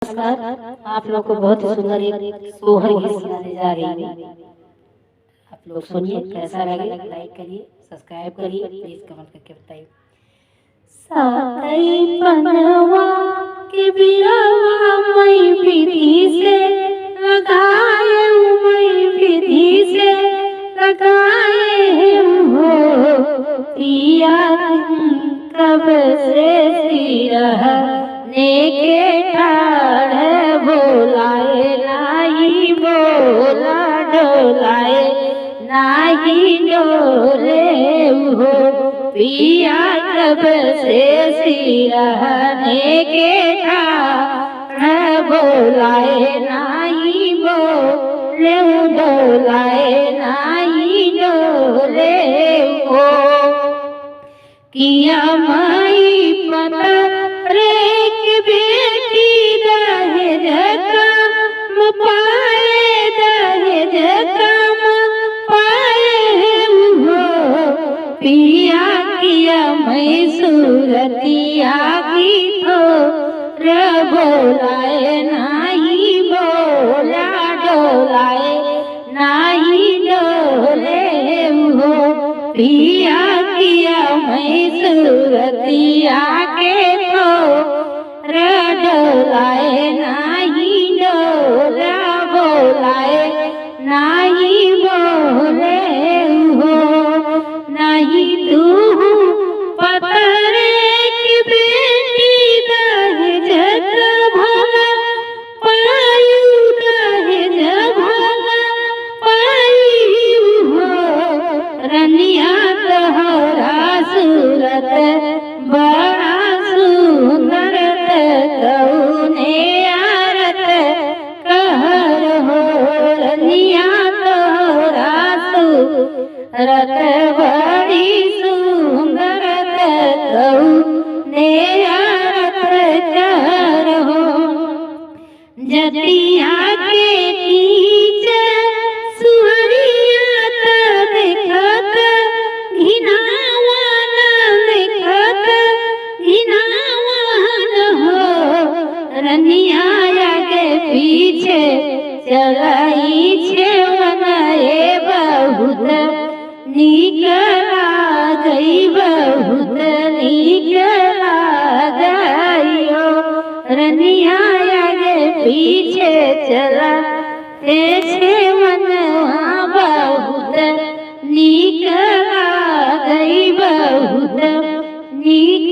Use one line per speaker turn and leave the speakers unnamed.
नमस्कार। आप लोग को बहुत ही सुंदर एक सोहर गीत सुनाने जा रही हूँ। आप लोग सुनिए, कैसा लगे लाइक करिए, सब्सक्राइब करिए, प्लीज कमेंट करके बताइए। सातई पनवा के बिरवा मई विधि से लगाए, मई विधि से लगाए हो पिया, कब से सिरहने के ठाड़ बोलाए नाही, बोला डोलाए नाही डोले हो पिया, कब से सिरहने के ठाड़ बोलाए नाही, बोले डोलाए नाही डोले हो। किया माई पता रे के बेटी दहेज कम पाए, दहेज कम पाए हो पिया, किया मैं सूरतिया की तो बोलाए नाही, बोला डोलाए नाही डोले हो पिया, किया मैं सूरतिया के तो डोलाए नाही, डोला बोलाए नाही बोले हो। नहीं तू पतरे की बेटी दहेज भला पायू, दहेज भला पायू हो रनिया तोहरा सूरत बड़ा सुंदर, कौने आरत कहर हो रनिया तोहरा सूरत बड़ी सुंदर, कौने आरत कहर हो। जतिया के नीचे सुहरिया देखत घिनावन, देखत घिनावन हो रनिया के पीछे चलाई छे वनए, बहुत नीक लागई, बहुत नीक लागइयो रनिया के पीछे चला छे वनवा, बहुत नीक लागई, बहुत नीक